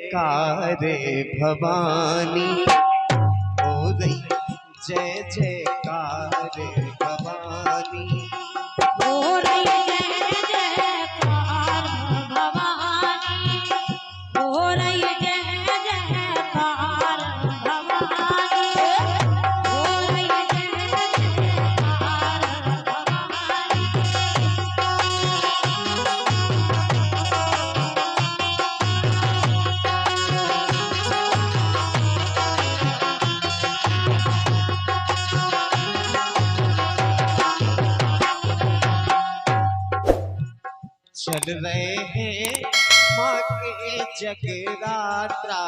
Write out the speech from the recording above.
जयकार भवानी, हो रही जय जयकार भवानी, हो रही जय जयकार भवानी, हो रही जय जयकार भवानी, हो रही जय जयकार भवानी। चल रहे हैं माँ के जगराता,